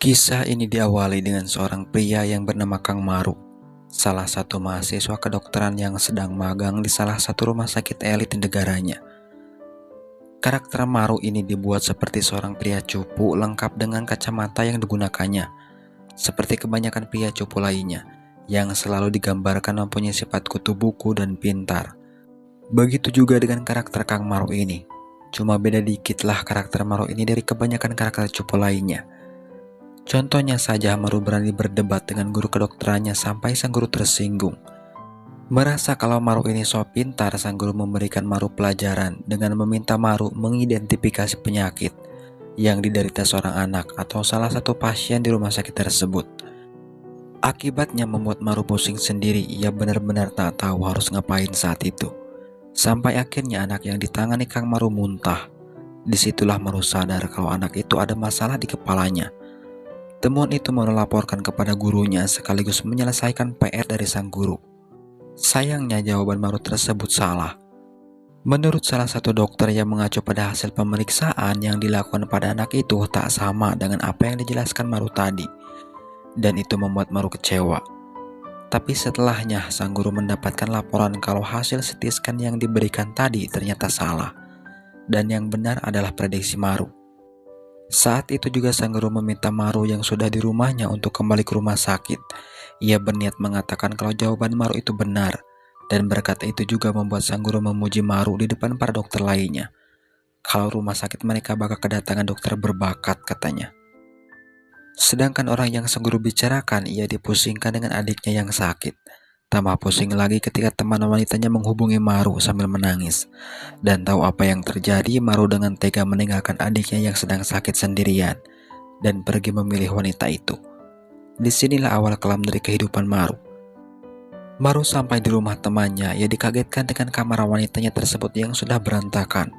Kisah ini diawali dengan seorang pria yang bernama Kang Maru, salah satu mahasiswa kedokteran yang sedang magang di salah satu rumah sakit elit di negaranya. Karakter Maru ini dibuat seperti seorang pria cupu lengkap dengan kacamata yang digunakannya, seperti kebanyakan pria cupu lainnya, yang selalu digambarkan mempunyai sifat kutu buku dan pintar. Begitu juga dengan karakter Kang Maru ini, cuma beda dikitlah karakter Maru ini dari kebanyakan karakter cupu lainnya. Contohnya saja Maru berani berdebat dengan guru kedokterannya sampai sang guru tersinggung. Merasa kalau Maru ini so pintar, sang guru memberikan Maru pelajaran dengan meminta Maru mengidentifikasi penyakit yang diderita seorang anak atau salah satu pasien di rumah sakit tersebut. Akibatnya membuat Maru pusing sendiri, ia benar-benar tak tahu harus ngapain saat itu. Sampai akhirnya anak yang ditangani Kang Maru muntah. Disitulah Maru sadar kalau anak itu ada masalah di kepalanya. Temuan itu Maru laporkan kepada gurunya sekaligus menyelesaikan PR dari sang guru. Sayangnya jawaban Maru tersebut salah. Menurut salah satu dokter yang mengacu pada hasil pemeriksaan yang dilakukan pada anak itu tak sama dengan apa yang dijelaskan Maru tadi. Dan itu membuat Maru kecewa. Tapi setelahnya sang guru mendapatkan laporan kalau hasil CT scan yang diberikan tadi ternyata salah. Dan yang benar adalah prediksi Maru. Saat itu juga sang guru meminta Maru yang sudah di rumahnya untuk kembali ke rumah sakit. Ia berniat mengatakan kalau jawaban Maru itu benar, dan berkata itu juga membuat sang guru memuji Maru di depan para dokter lainnya. Kalau rumah sakit mereka bakal kedatangan dokter berbakat katanya. Sedangkan orang yang sang guru bicarakan, ia dipusingkan dengan adiknya yang sakit. Tambah pusing lagi ketika teman wanitanya menghubungi Maru sambil menangis. Dan tahu apa yang terjadi, Maru dengan tega meninggalkan adiknya yang sedang sakit sendirian dan pergi memilih wanita itu. Disinilah awal kelam dari kehidupan Maru. Maru sampai di rumah temannya, ia dikagetkan dengan kamar wanitanya tersebut yang sudah berantakan.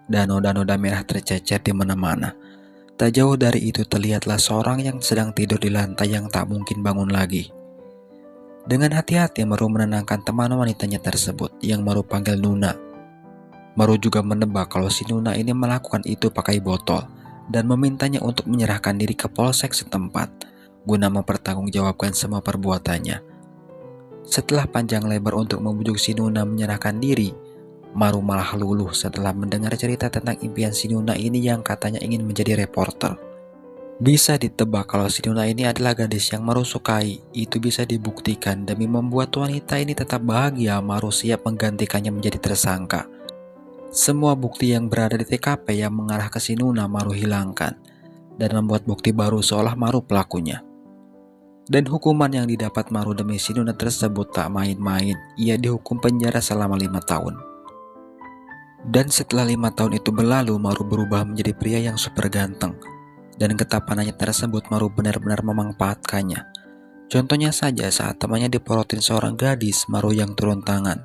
Dan noda-noda merah tercecer di mana-mana. Tak jauh dari itu terlihatlah seorang yang sedang tidur di lantai yang tak mungkin bangun lagi. Dengan hati-hati Maru menenangkan teman wanitanya tersebut yang Maru panggil Nuna. Maru juga menebak kalau si Nuna ini melakukan itu pakai botol dan memintanya untuk menyerahkan diri ke polsek setempat guna mempertanggungjawabkan semua perbuatannya. Setelah panjang lebar untuk membujuk si Nuna menyerahkan diri, Maru malah luluh setelah mendengar cerita tentang impian si Nuna ini yang katanya ingin menjadi reporter. Bisa ditebak kalau si Nuna ini adalah gadis yang Maru sukai. Itu bisa dibuktikan demi membuat wanita ini tetap bahagia. Maru siap menggantikannya menjadi tersangka. Semua bukti yang berada di TKP yang mengarah ke si Nuna Maru hilangkan dan membuat bukti baru seolah Maru pelakunya. Dan hukuman yang didapat Maru demi si Nuna tersebut tak main-main. Ia dihukum penjara selama 5 tahun. Dan setelah 5 tahun itu berlalu, Maru berubah menjadi pria yang super ganteng. Dan ketapanannya tersebut Maru benar-benar memanfaatkannya. Contohnya saja saat temannya diporotin seorang gadis, Maru yang turun tangan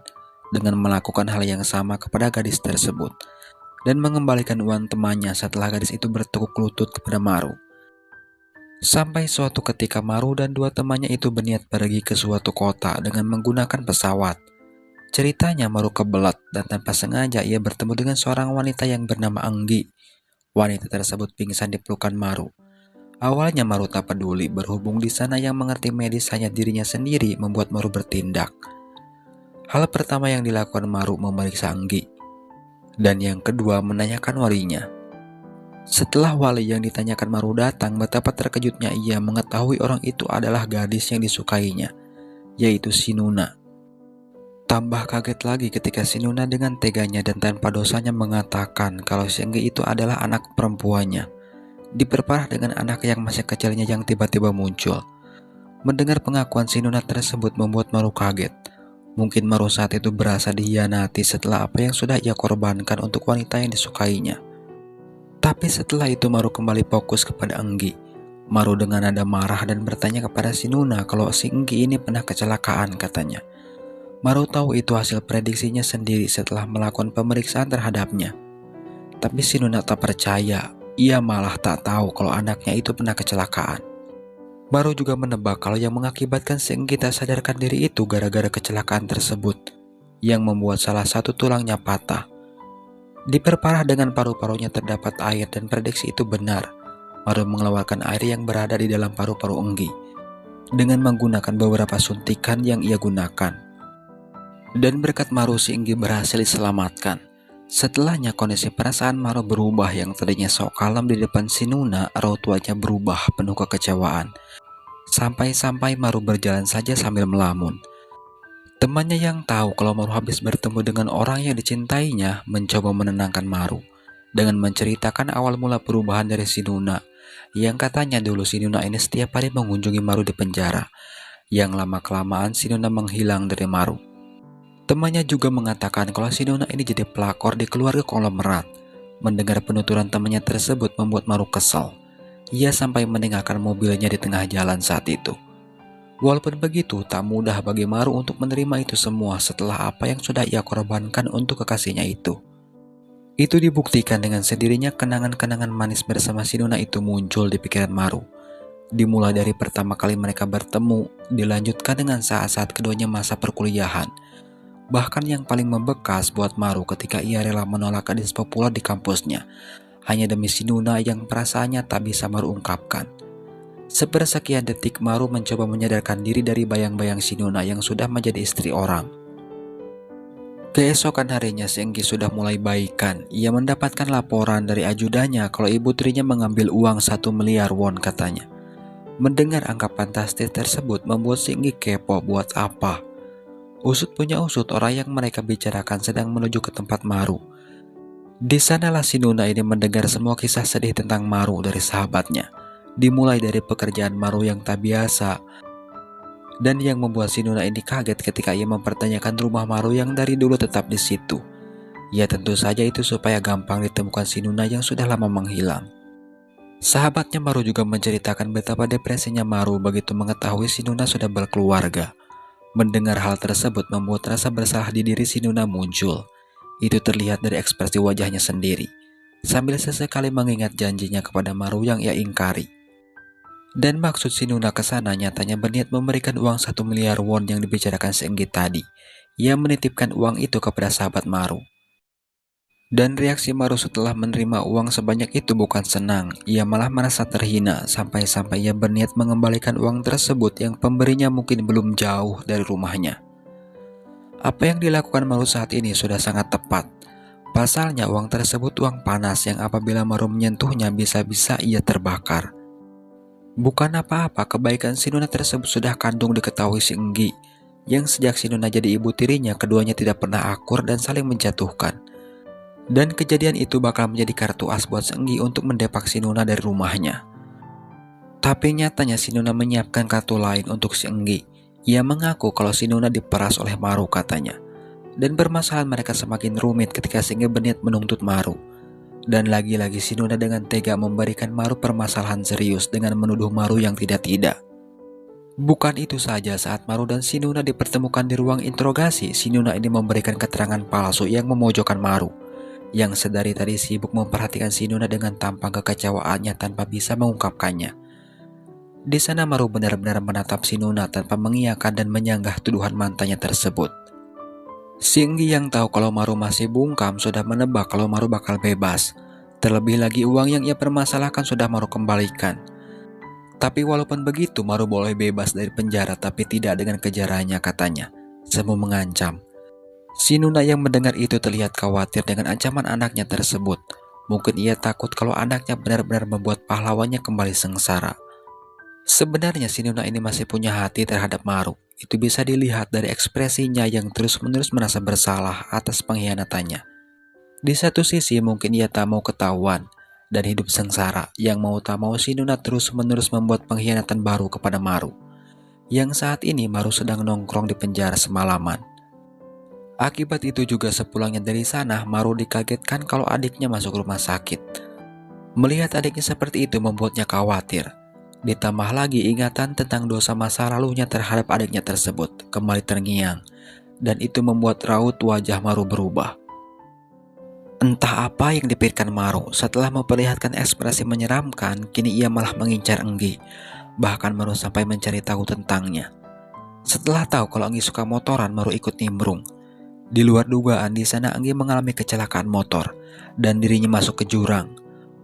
dengan melakukan hal yang sama kepada gadis tersebut dan mengembalikan uang temannya setelah gadis itu bertekuk lutut kepada Maru. Sampai suatu ketika Maru dan dua temannya itu berniat pergi ke suatu kota dengan menggunakan pesawat. Ceritanya Maru kebelat dan tanpa sengaja ia bertemu dengan seorang wanita yang bernama Anggi. Wanita tersebut pingsan di pelukan Maru. Awalnya Maru tak peduli, berhubung di sana yang mengerti medis hanya dirinya sendiri membuat Maru bertindak. Hal pertama yang dilakukan Maru memeriksa Anggi. Dan yang kedua menanyakan walinya. Setelah wali yang ditanyakan Maru datang, betapa terkejutnya ia mengetahui orang itu adalah gadis yang disukainya, yaitu si Nuna. Tambah kaget lagi ketika si Nuna dengan teganya dan tanpa dosanya mengatakan kalau si Anggi itu adalah anak perempuannya. Diperparah dengan anak yang masih kecilnya yang tiba-tiba muncul. Mendengar pengakuan si Nuna tersebut membuat Maru kaget. Mungkin Maru saat itu berasa dihianati setelah apa yang sudah ia korbankan untuk wanita yang disukainya. Tapi setelah itu Maru kembali fokus kepada Anggi. Maru dengan nada marah dan bertanya kepada si Nuna kalau si Anggi ini pernah kecelakaan katanya. Maru tahu itu hasil prediksinya sendiri setelah melakukan pemeriksaan terhadapnya. Tapi si Nuna tak percaya. Ia malah tak tahu kalau anaknya itu pernah kecelakaan. Maru juga menebak kalau yang mengakibatkan si Anggi tak sadarkan diri itu gara-gara kecelakaan tersebut yang membuat salah satu tulangnya patah. Diperparah dengan paru-parunya terdapat air dan prediksi itu benar. Maru mengeluarkan air yang berada di dalam paru-paru Enggi dengan menggunakan beberapa suntikan yang ia gunakan. Dan berkat Maru, si Enggi berhasil diselamatkan. Setelahnya kondisi perasaan Maru berubah. Yang tadinya sok kalem di depan si Nuna, raut wajah berubah penuh kekecewaan. Sampai-sampai Maru berjalan saja sambil melamun. Temannya yang tahu kalau Maru habis bertemu dengan orang yang dicintainya mencoba menenangkan Maru dengan menceritakan awal mula perubahan dari si Nuna, yang katanya dulu si Nuna ini setiap hari mengunjungi Maru di penjara, yang lama-kelamaan si Nuna menghilang dari Maru. Temannya juga mengatakan kalau si Nuna ini jadi pelakor di keluarga konglomerat. Mendengar penuturan temannya tersebut membuat Maru kesal. Ia sampai meninggalkan mobilnya di tengah jalan saat itu. Walaupun begitu, tak mudah bagi Maru untuk menerima itu semua setelah apa yang sudah ia korbankan untuk kekasihnya itu. Itu dibuktikan dengan sendirinya kenangan-kenangan manis bersama si Nuna itu muncul di pikiran Maru. Dimulai dari pertama kali mereka bertemu, dilanjutkan dengan saat-saat keduanya masa perkuliahan. Bahkan yang paling membekas buat Maru ketika ia rela menolak gadis populer di kampusnya, hanya demi si Nuna yang perasaannya tak bisa Maru ungkapkan. Sepersekian detik Maru mencoba menyadarkan diri dari bayang-bayang si Nuna yang sudah menjadi istri orang. Keesokan harinya si Enggi sudah mulai baikan. Ia mendapatkan laporan dari ajudannya kalau ibu tirinya mengambil uang 1 miliar won katanya. Mendengar angka fantastis tersebut membuat si Enggi kepo buat apa. Usut punya usut, orang yang mereka bicarakan sedang menuju ke tempat Maru. Di sanalah si Nuna ini mendengar semua kisah sedih tentang Maru dari sahabatnya. Dimulai dari pekerjaan Maru yang tak biasa, dan yang membuat si Nuna ini kaget ketika ia mempertanyakan rumah Maru yang dari dulu tetap di situ. Ya tentu saja itu supaya gampang ditemukan si Nuna yang sudah lama menghilang. Sahabatnya Maru juga menceritakan betapa depresinya Maru begitu mengetahui si Nuna sudah berkeluarga. Mendengar hal tersebut membuat rasa bersalah di diri si Nuna muncul. Itu terlihat dari ekspresi wajahnya sendiri, sambil sesekali mengingat janjinya kepada Maru yang ia ingkari. Dan maksud si Nuna ke sana nyatanya berniat memberikan uang 1 miliar won yang dibicarakan si Enggi tadi. Ia menitipkan uang itu kepada sahabat Maru. Dan reaksi Maru setelah menerima uang sebanyak itu bukan senang, ia malah merasa terhina sampai-sampai ia berniat mengembalikan uang tersebut yang pemberinya mungkin belum jauh dari rumahnya. Apa yang dilakukan Maru saat ini sudah sangat tepat. Pasalnya uang tersebut uang panas yang apabila Maru menyentuhnya bisa-bisa ia terbakar. Bukan apa-apa, kebaikan si Nuna tersebut sudah kandung diketahui si Enggi, yang sejak si Nuna jadi ibu tirinya keduanya tidak pernah akur dan saling menjatuhkan. Dan kejadian itu bakal menjadi kartu as buat si Enggi untuk mendepak si Nuna dari rumahnya. Tapi nyatanya si Nuna menyiapkan kartu lain untuk si Enggi. Ia mengaku kalau si Nuna diperas oleh Maru katanya. Dan permasalahan mereka semakin rumit ketika si Enggi berniat menuntut Maru. Dan lagi-lagi si Nuna dengan tega memberikan Maru permasalahan serius dengan menuduh Maru yang tidak-tidak. Bukan itu saja, saat Maru dan si Nuna dipertemukan di ruang interogasi, si Nuna ini memberikan keterangan palsu yang memojokkan Maru, yang sedari tadi sibuk memperhatikan si Nuna dengan tampang kekecewaannya tanpa bisa mengungkapkannya. Di sana Maru benar-benar menatap si Nuna tanpa mengiyakan dan menyanggah tuduhan mantannya tersebut. Si Enggi yang tahu kalau Maru masih bungkam sudah menebak kalau Maru bakal bebas. Terlebih lagi uang yang ia permasalahkan sudah Maru kembalikan. Tapi walaupun begitu Maru boleh bebas dari penjara tapi tidak dengan kejarannya katanya. Semu mengancam. Si Nuna yang mendengar itu terlihat khawatir dengan ancaman anaknya tersebut. Mungkin ia takut kalau anaknya benar-benar membuat pahlawannya kembali sengsara. Sebenarnya si Nuna ini masih punya hati terhadap Maru. Itu bisa dilihat dari ekspresinya yang terus-menerus merasa bersalah atas pengkhianatannya. Di satu sisi mungkin ia tak mau ketahuan dan hidup sengsara, yang mau tak mau si Nuna terus-menerus membuat pengkhianatan baru kepada Maru. Yang saat ini Maru sedang nongkrong di penjara semalaman. Akibat itu juga sepulangnya dari sana, Maru dikagetkan kalau adiknya masuk rumah sakit. Melihat adiknya seperti itu membuatnya khawatir. Ditambah lagi ingatan tentang dosa masa lalunya terhadap adiknya tersebut kembali terngiang, dan itu membuat raut wajah Maru berubah. Entah apa yang dipikirkan Maru, setelah memperlihatkan ekspresi menyeramkan, kini ia malah mengincar Enggi. Bahkan Maru sampai mencari tahu tentangnya. Setelah tahu kalau Enggi suka motoran, Maru ikut nimbrung. Di luar dugaan, di sana Enggi mengalami kecelakaan motor dan dirinya masuk ke jurang.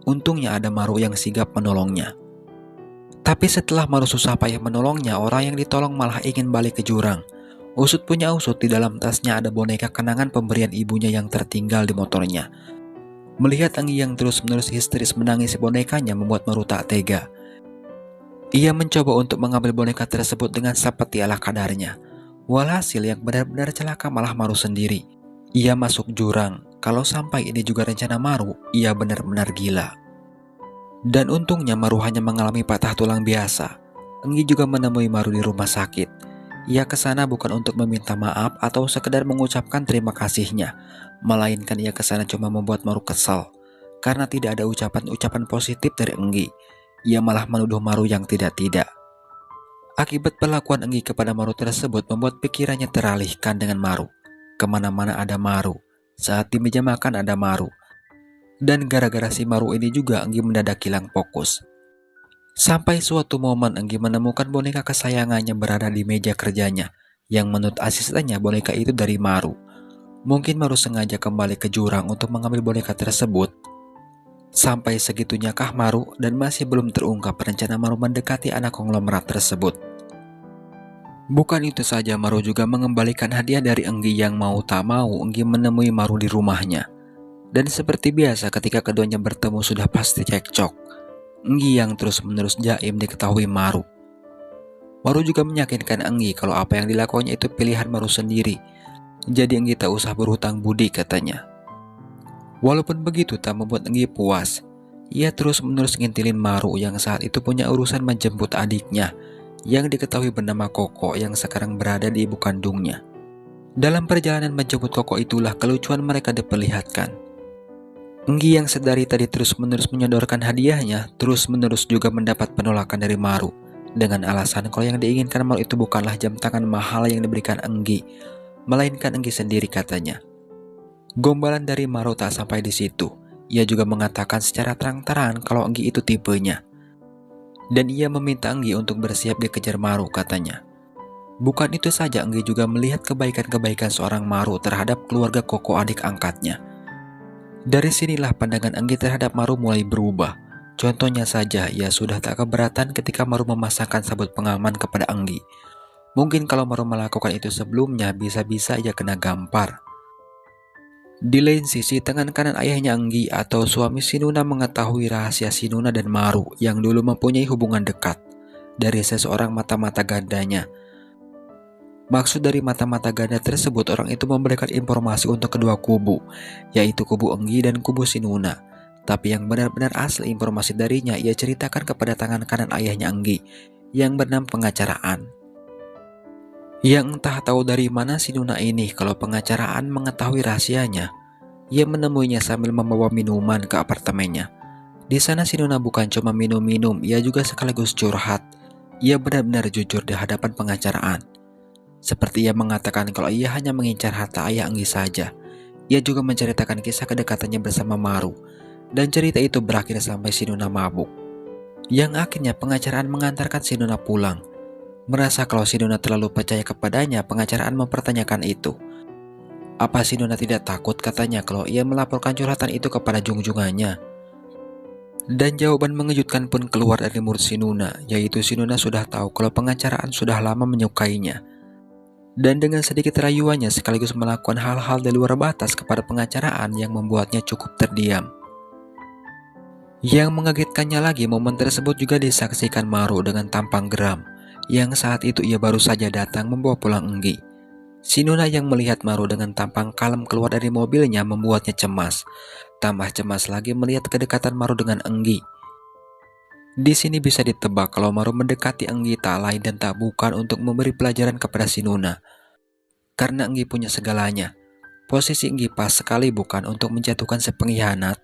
Untungnya ada Maru yang sigap menolongnya. Tapi setelah Maru susah payah menolongnya, orang yang ditolong malah ingin balik ke jurang. Usut punya usut, di dalam tasnya ada boneka kenangan pemberian ibunya yang tertinggal di motornya. Melihat Enggi yang terus-menerus histeris menangisi bonekanya membuat Maru tak tega. Ia mencoba untuk mengambil boneka tersebut dengan seperti ala kadarnya. Walhasil yang benar-benar celaka malah Maru sendiri. Ia masuk jurang. Kalau sampai ini juga rencana Maru, ia benar-benar gila. Dan untungnya Maru hanya mengalami patah tulang biasa. Enggi juga menemui Maru di rumah sakit. Ia ke sana bukan untuk meminta maaf atau sekedar mengucapkan terima kasihnya, melainkan ia ke sana cuma membuat Maru kesal karena tidak ada ucapan-ucapan positif dari Enggi. Ia malah menuduh Maru yang tidak-tidak. Akibat perlakuan Enggi kepada Maru tersebut membuat pikirannya teralihkan dengan Maru. Kemana-mana ada Maru, saat di meja makan ada Maru. Dan gara-gara si Maru ini juga Enggi mendadak hilang fokus. Sampai suatu momen Enggi menemukan boneka kesayangannya berada di meja kerjanya, yang menurut asistennya boneka itu dari Maru. Mungkin Maru sengaja kembali ke jurang untuk mengambil boneka tersebut. Sampai segitunya kah Maru, dan masih belum terungkap rencana Maru mendekati anak konglomerat tersebut. Bukan itu saja, Maru juga mengembalikan hadiah dari Enggi yang mau tak mau Enggi menemui Maru di rumahnya. Dan seperti biasa ketika keduanya bertemu sudah pasti cekcok. Enggi yang terus-menerus jaim diketahui Maru. Maru juga meyakinkan Enggi kalau apa yang dilakukannya itu pilihan Maru sendiri. Jadi Enggi tak usah berhutang budi katanya. Walaupun begitu tak membuat Enggi puas. Ia terus-menerus ngintilin Maru yang saat itu punya urusan menjemput adiknya yang diketahui bernama Koko yang sekarang berada di ibu kandungnya. Dalam perjalanan menjemput Koko itulah kelucuan mereka diperlihatkan. Enggi yang sedari tadi terus-menerus menyodorkan hadiahnya, terus-menerus juga mendapat penolakan dari Maru dengan alasan kalau yang diinginkan Maru itu bukanlah jam tangan mahal yang diberikan Enggi, melainkan Enggi sendiri katanya. Gombalan dari Maru tak sampai di situ. Ia juga mengatakan secara terang-terangan kalau Enggi itu tipenya. Dan ia meminta Enggi untuk bersiap dikejar Maru katanya. Bukan itu saja, Enggi juga melihat kebaikan-kebaikan seorang Maru terhadap keluarga Koko adik angkatnya. Dari sinilah pandangan Enggi terhadap Maru mulai berubah. Contohnya saja, ia sudah tak keberatan ketika Maru memasangkan sabut pengaman kepada Enggi. Mungkin kalau Maru melakukan itu sebelumnya, bisa-bisa ia kena gampar. Di lain sisi, tangan kanan ayahnya Enggi atau suami Sinuna mengetahui rahasia Sinuna dan Maru yang dulu mempunyai hubungan dekat dari seseorang mata-mata gandanya. Maksud dari mata-mata ganda tersebut, orang itu memberikan informasi untuk kedua kubu, yaitu kubu Enggi dan kubu Sinuna. Tapi yang benar-benar asli informasi darinya ia ceritakan kepada tangan kanan ayahnya Enggi, yang bernama pengacaraan. Yang entah tahu dari mana Sinuna ini kalau pengacaraan mengetahui rahasianya. Ia menemuinya sambil membawa minuman ke apartemennya. Di sana Sinuna bukan cuma minum-minum, ia juga sekaligus curhat. Ia benar-benar jujur di hadapan pengacaraan. Seperti ia mengatakan kalau ia hanya mengincar harta ayah Enggi saja. Ia juga menceritakan kisah kedekatannya bersama Maru. Dan cerita itu berakhir sampai Sinuna mabuk. Yang akhirnya pengacaraan mengantarkan Sinuna pulang. Merasa kalau Sinuna terlalu percaya kepadanya, pengacaraan mempertanyakan itu. Apa Sinuna tidak takut katanya kalau ia melaporkan curhatan itu kepada junjungannya? Dan jawaban mengejutkan pun keluar dari mulut Sinuna, yaitu Sinuna sudah tahu kalau pengacaraan sudah lama menyukainya. Dan dengan sedikit rayuannya sekaligus melakukan hal-hal di luar batas kepada pengacaraan yang membuatnya cukup terdiam. Yang mengagetkannya lagi, momen tersebut juga disaksikan Maru dengan tampang geram, yang saat itu ia baru saja datang membawa pulang Enggi. Sinuna yang melihat Maru dengan tampang kalem keluar dari mobilnya membuatnya cemas. Tambah cemas lagi melihat kedekatan Maru dengan Enggi. Di sini bisa ditebak kalau Maru mendekati Enggi tak lain dan tak bukan untuk memberi pelajaran kepada Sinuna. Karena Enggi punya segalanya. Posisi Enggi pas sekali bukan untuk menjatuhkan si pengkhianat,